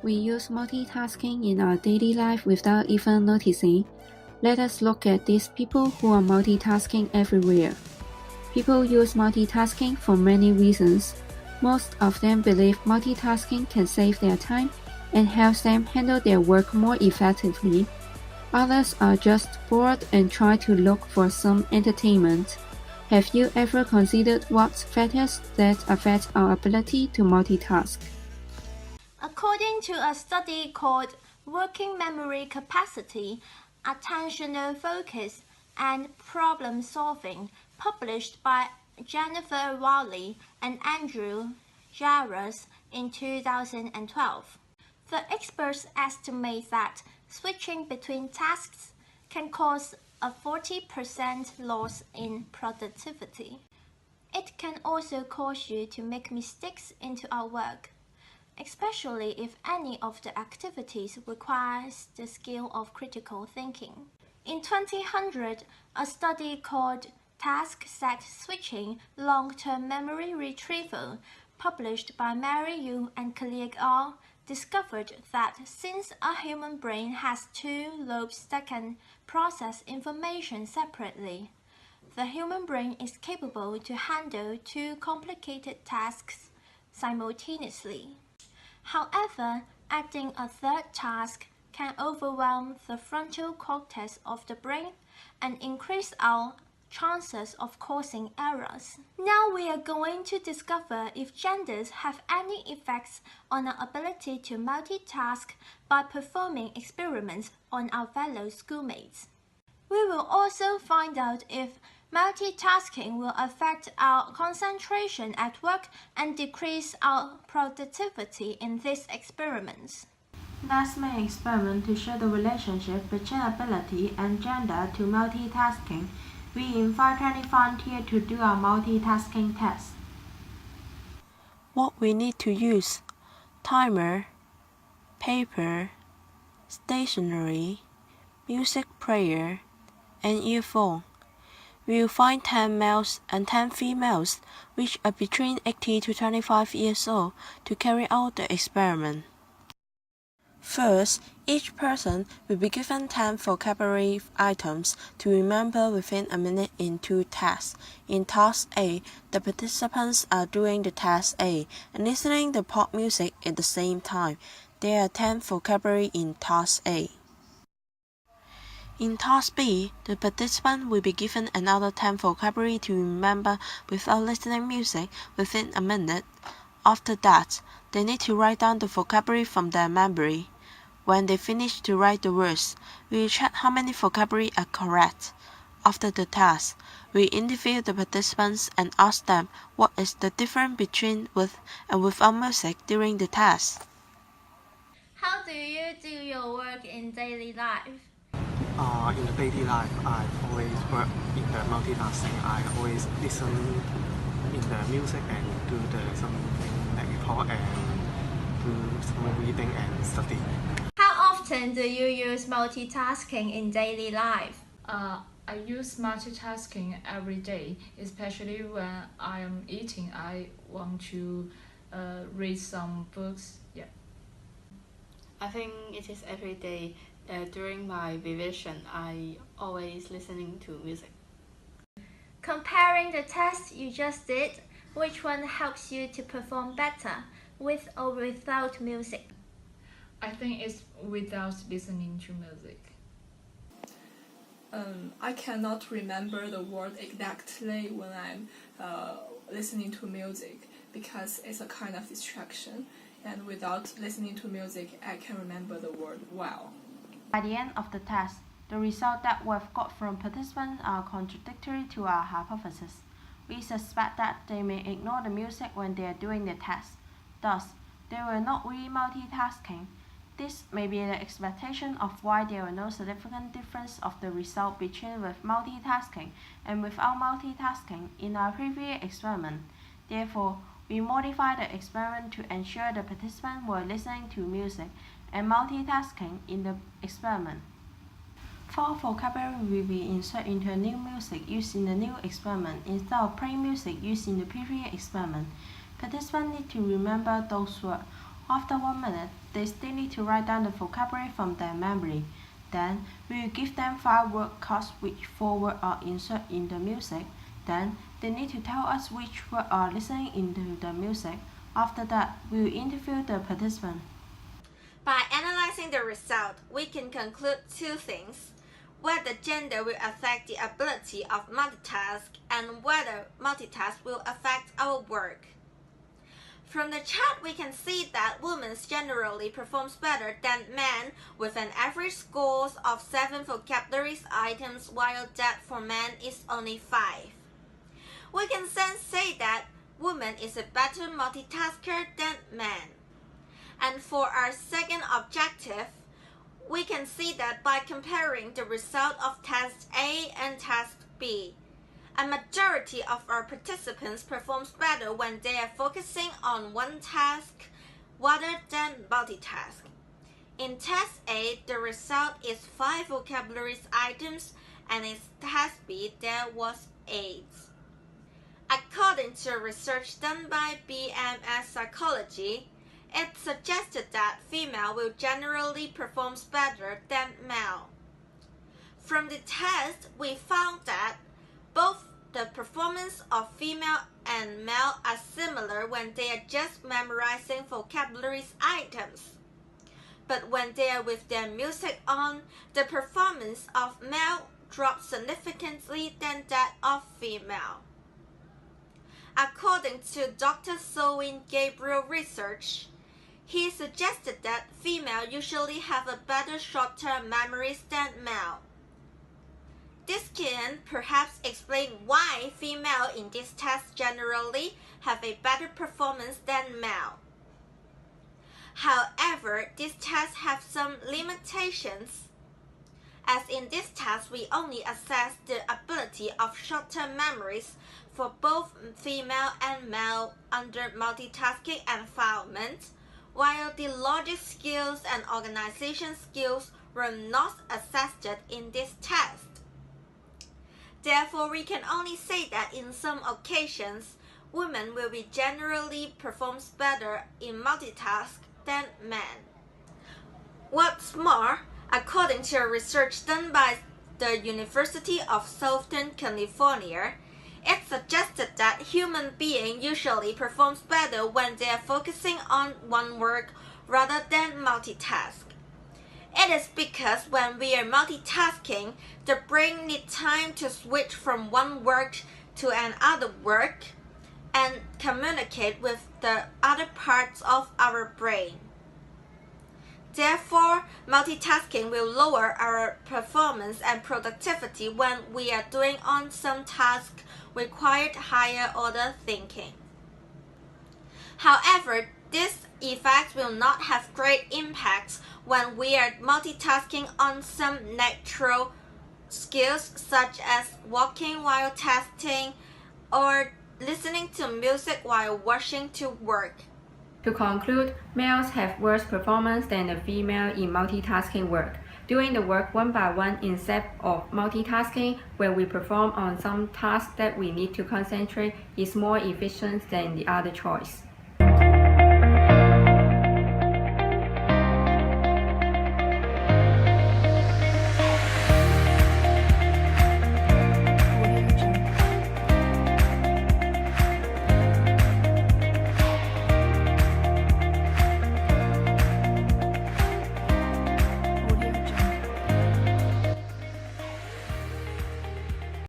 We use multitasking in our daily life without even noticing. Let us look at these people who are multitasking everywhere. People use multitasking for many reasons. Most of them believe multitasking can save their time and helps them handle their work more effectively. Others are just bored and try to look for some entertainment. Have you ever considered what factors that affect our ability to multitask? According to a study called Working Memory Capacity, Attentional Focus, and Problem Solving, published by Jennifer Wiley and Andrew Jarosz in 2012, the experts estimate that switching between tasks can cause a 40% loss in productivity. It can also cause you to make mistakes into our work, especially if any of the activities requires the skill of critical thinking. In 2000, a study called Task Set Switching Long-Term Memory Retrieval, published by Mary Yu and colleague Al, discovered that since a human brain has two lobes that can process information separately, the human brain is capable to handle two complicated tasks simultaneously. However, adding a third task can overwhelm the frontal cortex of the brain and increase our chances of causing errors. Now we are going to discover if genders have any effects on our ability to multitask by performing experiments on our fellow schoolmates. We will also find out if multitasking will affect our concentration at work and decrease our productivity in these experiments. Let's make an experiment to show the relationship between ability and gender to multitasking. We invite 20 volunteers to do our multitasking test. What we need to use: timer, paper, stationery, music player, and earphone. We will find 10 males and 10 females, which are between 18 to 25 years old, to carry out the experiment. First, each person will be given 10 vocabulary items to remember within a minute in two tasks. In Task A, the participants are doing the Task A and listening to pop music at the same time. There are 10 vocabulary in Task A. In Task B, the participant will be given another 10 vocabulary to remember without listening music within a minute. After that, they need to write down the vocabulary from their memory. When they finish to write the words, we will check how many vocabulary are correct. After the task, we interview the participants and ask them what is the difference between with and without music during the task. How do you do your work in daily life? In the daily life, I always work in the multitasking. I always listen in the music and do something like report and do some reading and study. How often do you use multitasking in daily life? I use multitasking every day, especially when I am eating. I want to read some books. Yeah. I think it is every day. During my revision, I always listening to music. Comparing the test you just did, which one helps you to perform better, with or without music? I think it's without listening to music. I cannot remember the word exactly when I'm listening to music because it's a kind of distraction, and without listening to music, I can remember the word well. By the end of the test, the results that we've got from participants are contradictory to our hypothesis. We suspect that they may ignore the music when they are doing the test. Thus, they were not really multitasking. This may be the explanation of why there were no significant difference of the result between with multitasking and without multitasking in our previous experiment. Therefore, we modified the experiment to ensure the participants were listening to music and multitasking in the experiment. For vocabulary, we will insert into new music using the new experiment instead of plain music using the previous experiment. Participants need to remember those words. After 1 minute, they still need to write down the vocabulary from their memory. Then, we will give them 5 word cards which 4 words are inserted in the music. Then, they need to tell us which words are listening into the music. After that, we will interview the participant. By analyzing the result, we can conclude 2 things: whether gender will affect the ability of multitask and whether multitask will affect our work. From the chart, we can see that women generally perform better than men with an average score of 7 vocabulary items, while that for men is only 5. We can then say that woman is a better multitasker than man. And for our second objective, we can see that by comparing the result of Test A and Test B, a majority of our participants performs better when they are focusing on one task rather than multitask. In Test A, the result is 5 vocabulary items, and in Test B, there was 8. According to research done by BMS Psychology, it suggested that female will generally perform better than male. From the test, we found that both the performance of female and male are similar when they are just memorizing vocabulary items. But when they are with their music on, the performance of male drops significantly than that of female. According to Dr. Tsoi Gabriel research, he suggested that female usually have a better short-term memories than male. This can perhaps explain why female in this test generally have a better performance than male. However, this test have some limitations. As in this test, we only assess the ability of short-term memories for both female and male under multitasking environment, while the logic skills and organization skills were not assessed in this test. Therefore, we can only say that in some occasions, women will be generally performs better in multitask than men. What's more, according to research done by the University of Southern California, it suggested that human beings usually perform better when they are focusing on one work rather than multitask. It is because when we are multitasking, the brain needs time to switch from one work to another work and communicate with the other parts of our brain. Therefore, multitasking will lower our performance and productivity when we are doing on some tasks required higher order thinking. However, this effect will not have great impacts when we are multitasking on some natural skills such as walking while testing or listening to music while rushing to work. To conclude, males have worse performance than the female in multitasking work. Doing the work one by one instead of multitasking, where we perform on some tasks that we need to concentrate, is more efficient than the other choice.